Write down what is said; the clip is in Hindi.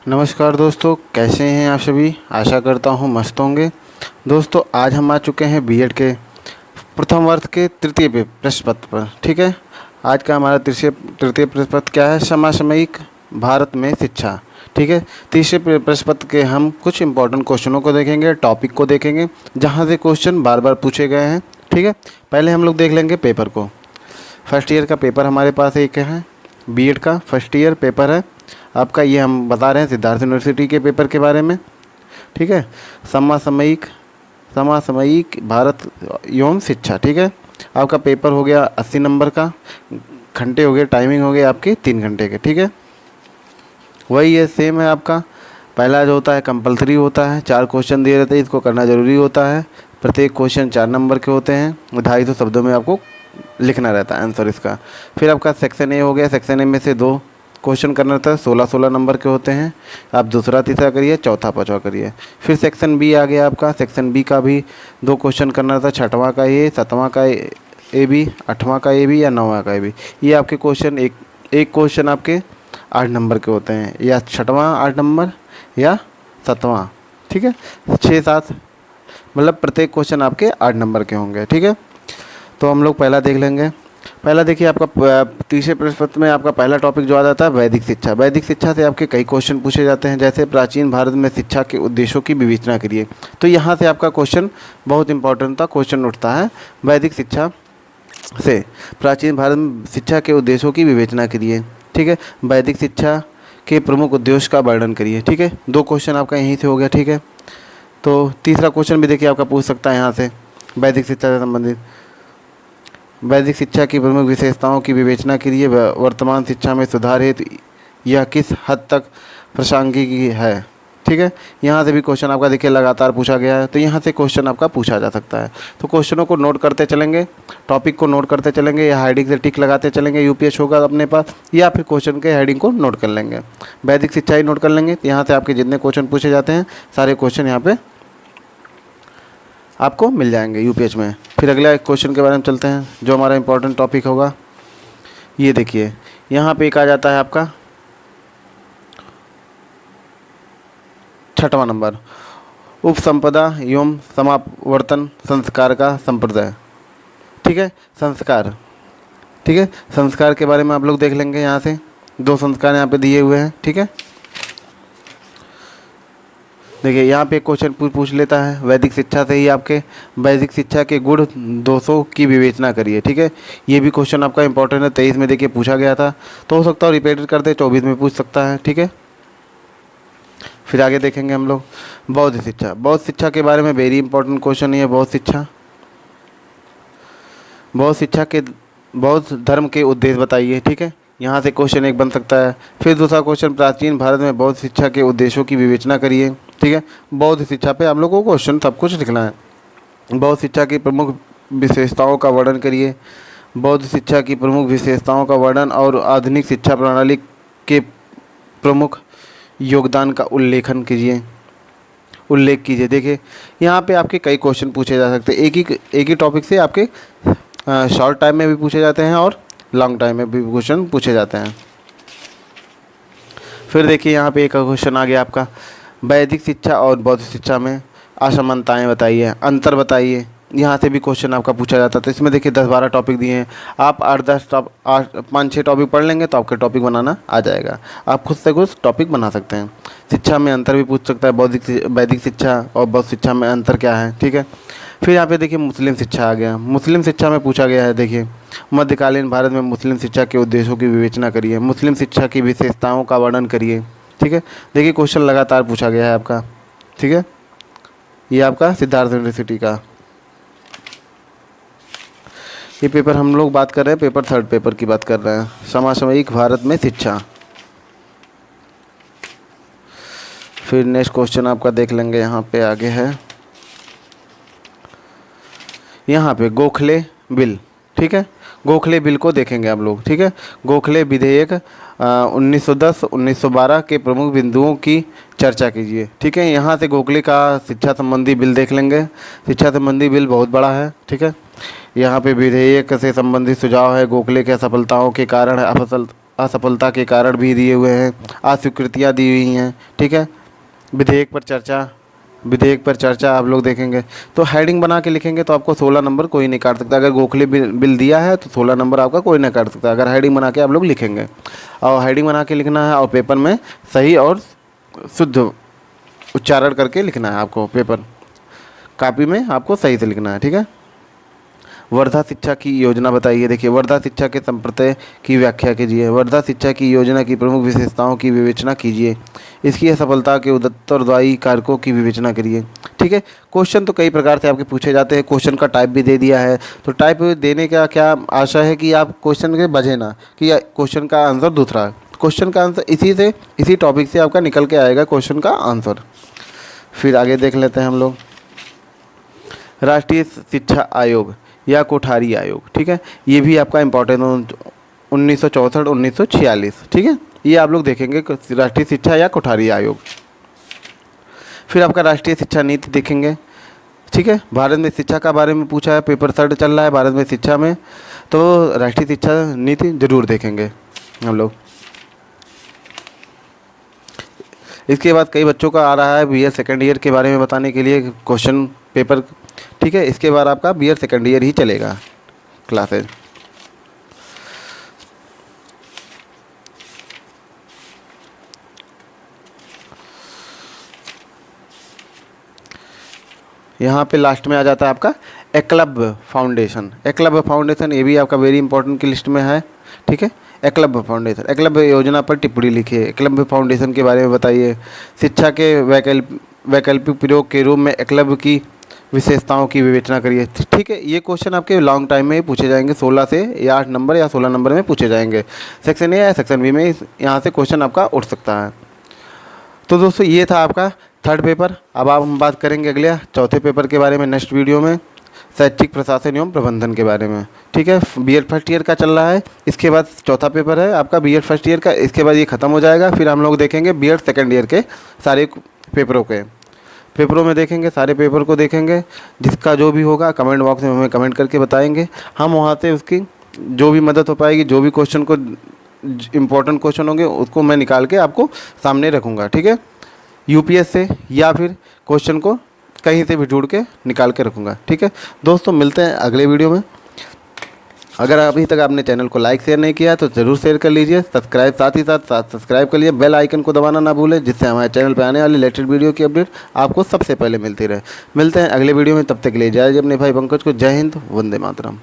नमस्कार दोस्तों, कैसे हैं आप सभी। आशा करता हूँ मस्त होंगे। दोस्तों आज हम आ चुके हैं बीएड के प्रथम वर्ष के तृतीय प्रश्न पत्र पर। ठीक है, आज का हमारा तृतीय प्रश्न पत्र क्या है, समसामयिक भारत में शिक्षा। ठीक है, तीसरे प्रश्न पत्र के हम कुछ इंपॉर्टेंट क्वेश्चनों को देखेंगे, टॉपिक को देखेंगे जहाँ से क्वेश्चन बार बार पूछे गए हैं। ठीक है, पहले हम लोग देख लेंगे पेपर को। फर्स्ट ईयर का पेपर हमारे पास एक है, बीएड का फर्स्ट ईयर पेपर है आपका। ये हम बता रहे हैं सिद्धार्थ यूनिवर्सिटी के पेपर के बारे में। ठीक है, समसामयिक भारत एवं शिक्षा। ठीक है, आपका पेपर हो गया 80 नंबर का, घंटे हो गए, टाइमिंग हो गए आपके 3 घंटे के। ठीक है, वही है, सेम है आपका। पहला जो होता है कंपलसरी होता है, 4 क्वेश्चन दिए रहते हैं, इसको करना ज़रूरी होता है। प्रत्येक क्वेश्चन 4 नंबर के होते हैं, 250 शब्दों में आपको लिखना रहता है आंसर इसका। फिर आपका सेक्शन ए हो गया, सेक्शन ए में से 2 क्वेश्चन करना रहता है, 16-16 नंबर के होते हैं। आप दूसरा तीसरा करिए, चौथा पाँचवा करिए। फिर सेक्शन बी आ गया आपका, सेक्शन बी का भी 2 क्वेश्चन करना रहता है, 6वां का ए, 7वां का ए बी, 8वां का ए बी या 9वां का ए बी। ये आपके क्वेश्चन एक क्वेश्चन आपके 8 नंबर के होते हैं, या 6वां 8 नंबर या 7वां। ठीक है, 6-7 मतलब प्रत्येक क्वेश्चन आपके 8 नंबर के होंगे। ठीक है, तो हम लोग पहला देख लेंगे। पहला देखिए, आपका तीसरे प्रश्न पत्र में आपका पहला टॉपिक जो आ जाता है वैदिक शिक्षा। वैदिक शिक्षा से आपके कई क्वेश्चन पूछे जाते हैं, जैसे प्राचीन भारत में शिक्षा के उद्देश्यों की विवेचना करिए। तो यहाँ से आपका क्वेश्चन बहुत इंपॉर्टेंट था, क्वेश्चन उठता है वैदिक शिक्षा से प्राचीन भारत में शिक्षा के उद्देश्यों की विवेचना करिए। ठीक है, वैदिक शिक्षा के प्रमुख उद्देश्य का वर्णन करिए। ठीक है, 2 क्वेश्चन आपका यहीं से हो गया। ठीक है, तो तीसरा क्वेश्चन भी देखिए आपका पूछ सकता है यहाँ से, वैदिक शिक्षा से संबंधित। वैदिक शिक्षा की प्रमुख विशेषताओं की विवेचना के लिए वर्तमान शिक्षा में सुधार हेतु यह किस हद तक प्रासंगिक है। ठीक है, यहाँ से भी क्वेश्चन आपका देखिए लगातार पूछा गया है, तो यहाँ से क्वेश्चन आपका पूछा जा सकता है। तो क्वेश्चनों को नोट करते चलेंगे, टॉपिक को नोट करते चलेंगे, या हेडिंग से टिक लगाते चलेंगे, यूपीएस होगा अपने पास, या फिर क्वेश्चन के हेडिंग को नोट कर लेंगे। वैदिक शिक्षा ही नोट कर लेंगे, तो यहाँ से आपके जितने क्वेश्चन पूछे जाते हैं सारे क्वेश्चन यहाँ पर आपको मिल जाएंगे यूपीएस में। फिर अगला एक क्वेश्चन के बारे में चलते हैं, जो हमारा इंपॉर्टेंट टॉपिक होगा। ये देखिए, यहाँ पे एक आ जाता है आपका 6वां नंबर, उपसंपदा एवं समावर्तन संस्कार का संप्रदाय। ठीक है, संस्कार। ठीक है, संस्कार के बारे में आप लोग देख लेंगे। यहाँ से 2 संस्कार यहाँ पे दिए हुए हैं। ठीक है, देखिए यहाँ पे क्वेश्चन पूछ लेता है वैदिक शिक्षा से ही आपके वैदिक शिक्षा के गुण दोषों की विवेचना करिए। ठीक है, ये भी क्वेश्चन आपका इंपॉर्टेंट है, 23 में देखिए पूछा गया था, तो हो सकता है रिपीटेड कर दे, 24 में पूछ सकता है। ठीक है, फिर आगे देखेंगे हम लोग बौद्ध शिक्षा। बौद्ध शिक्षा के बारे में वेरी इंपॉर्टेंट क्वेश्चन है बौद्ध शिक्षा। बौद्ध शिक्षा के बौद्ध धर्म के उद्देश्य बताइए। ठीक है, यहाँ से क्वेश्चन एक बन सकता है। फिर दूसरा क्वेश्चन, प्राचीन भारत में बौद्ध शिक्षा के उद्देश्यों की विवेचना करिए। ठीक है, बौद्ध शिक्षा पे आप लोगों को क्वेश्चन सब कुछ लिखना है। बौद्ध शिक्षा की प्रमुख विशेषताओं का वर्णन करिए। बौद्ध शिक्षा की प्रमुख विशेषताओं का वर्णन और आधुनिक शिक्षा प्रणाली के प्रमुख योगदान का उल्लेख कीजिए। देखिए यहाँ पे आपके कई क्वेश्चन पूछे जा सकते हैं, एक ही टॉपिक से आपके शॉर्ट टाइम में भी पूछे जाते हैं और लॉन्ग टाइम में भी क्वेश्चन पूछे जाते हैं। फिर देखिए यहाँ पे एक क्वेश्चन आ गया आपका, वैदिक शिक्षा और बौद्ध शिक्षा में असमानताएं बताइए, अंतर बताइए। यहाँ से भी क्वेश्चन आपका पूछा जाता है। तो इसमें देखिए 10-12 टॉपिक दिए हैं, आप 5-6 टॉपिक पढ़ लेंगे तो आपके टॉपिक बनाना आ जाएगा। आप खुद से कुछ टॉपिक बना सकते हैं। शिक्षा में अंतर भी पूछ सकता है, वैदिक शिक्षा और बौद्ध शिक्षा में अंतर क्या है। ठीक है, फिर यहाँ पे देखिए मुस्लिम शिक्षा आ गया। मुस्लिम शिक्षा में पूछा गया है, देखिए मध्यकालीन भारत में मुस्लिम शिक्षा के उद्देश्यों की विवेचना करिए, मुस्लिम शिक्षा की विशेषताओं का वर्णन करिए। ठीक है, देखिए क्वेश्चन लगातार पूछा गया है आपका। ठीक है, ये आपका सिद्धार्थ यूनिवर्सिटी का ये पेपर हम लोग बात कर रहे हैं, पेपर 3rd पेपर की बात कर रहे हैं, समसामयिक भारत में शिक्षा। फिर नेक्स्ट क्वेश्चन आपका देख लेंगे, यहाँ पे आगे है, यहाँ पे गोखले बिल। ठीक है, गोखले बिल को देखेंगे आप लोग। ठीक है, गोखले विधेयक 1910-1912 के प्रमुख बिंदुओं की चर्चा कीजिए। ठीक है, यहाँ से गोखले का शिक्षा संबंधी बिल देख लेंगे। शिक्षा संबंधी बिल बहुत बड़ा है। ठीक है, यहाँ पे विधेयक से संबंधित सुझाव है, गोखले के असफलताओं के कारण असफलता के कारण भी दिए हुए हैं, अस्वीकृतियाँ दी हुई हैं, ठीक है। विधेयक पर चर्चा आप लोग देखेंगे। तो हेडिंग बना के लिखेंगे तो आपको 16 नंबर कोई नहीं काट सकता। अगर गोखले बिल दिया है तो 16 नंबर आपका कोई नहीं काट सकता, अगर हेडिंग बना के आप लोग लिखेंगे। और हेडिंग बना के लिखना है और पेपर में सही और शुद्ध उच्चारण करके लिखना है आपको, पेपर कॉपी में आपको सही से लिखना है, ठीक है। वर्धा शिक्षा की योजना बताइए। देखिए, वर्धा शिक्षा के संप्रत्यय की व्याख्या कीजिए। वर्धा शिक्षा की योजना की प्रमुख विशेषताओं की विवेचना कीजिए। इसकी सफलता के उत्तरदायी कारकों की विवेचना करिए, ठीक है। क्वेश्चन तो कई प्रकार से आपके पूछे जाते हैं, क्वेश्चन का टाइप भी दे दिया है। तो टाइप देने का क्या आशा है कि आप क्वेश्चन के बजे ना कि क्वेश्चन का आंसर दूसरा है। क्वेश्चन का आंसर इसी टॉपिक से आपका निकल के आएगा क्वेश्चन का आंसर। फिर आगे देख लेते हैं हम लोग। राष्ट्रीय शिक्षा आयोग या कोठारी आयोग, ठीक है। ये भी आपका इम्पोर्टेंट 1964 1946, ठीक है। ये आप लोग देखेंगे राष्ट्रीय शिक्षा या कोठारी आयोग। फिर आपका राष्ट्रीय शिक्षा नीति देखेंगे, ठीक है। भारत में शिक्षा का बारे में पूछा है, पेपर 3 चल रहा है भारत में शिक्षा में, तो राष्ट्रीय शिक्षा नीति जरूर देखेंगे हम लोग। इसके बाद कई बच्चों का आ रहा है बीएड सेकेंड ईयर के बारे में बताने के लिए क्वेश्चन पेपर, ठीक है। इसके बाद आपका बीएड सेकेंड ईयर ही चलेगा क्लासेज। यहाँ पे लास्ट में आ जाता है आपका एकलव्य फाउंडेशन। एकलव्य फाउंडेशन ये भी आपका वेरी इंपॉर्टेंट की लिस्ट में है, ठीक है। एकलव्य फाउंडेशन, एकलव्य योजना पर टिप्पणी लिखिए। एकलव्य फाउंडेशन के बारे में बताइए। शिक्षा के वैकल्पिक प्रयोग के रूप में एकलव्य की विशेषताओं की विवेचना करिए, ठीक है। ये क्वेश्चन आपके लॉन्ग टाइम में पूछे जाएंगे, 16 से या 8 नंबर या 16 नंबर में पूछे जाएंगे। सेक्शन ए या सेक्शन बी में यहाँ से क्वेश्चन आपका उठ सकता है। तो दोस्तों ये था आपका 3rd पेपर। अब हम बात करेंगे अगले 4थे पेपर के बारे में नेक्स्ट वीडियो में, शैक्षिक प्रशासन एवं प्रबंधन के बारे में, ठीक है। बीएड फर्स्ट ईयर का चल रहा है, इसके बाद 4था पेपर है आपका बीएड फर्स्ट ईयर का। इसके बाद ये ख़त्म हो जाएगा, फिर हम लोग देखेंगे बीएड सेकेंड ईयर के सारे पेपरों में देखेंगे, सारे पेपर को देखेंगे। जिसका जो भी होगा कमेंट बॉक्स में हमें कमेंट करके बताएंगे, हम वहाँ से उसकी जो भी मदद हो पाएगी, जो भी क्वेश्चन को इम्पोर्टेंट क्वेश्चन होंगे उसको मैं निकाल के आपको सामने रखूँगा, ठीक है। यूपीएस से या फिर क्वेश्चन को कहीं से भी ढूंढ के निकाल के रखूँगा, ठीक है। दोस्तों मिलते हैं अगले वीडियो में। अगर अभी तक आपने चैनल को लाइक शेयर नहीं किया तो ज़रूर शेयर कर लीजिए, सब्सक्राइब साथ ही साथ सब्सक्राइब कर लीजिए, बेल आइकन को दबाना ना भूलें, जिससे हमारे चैनल पर आने वाली लेटेस्ट वीडियो की अपडेट आपको सबसे पहले मिलती रहे। मिलते हैं अगले वीडियो में, तब तक के लिए जय अपने भाई पंकज को। जय हिंद, वंदे मातरम।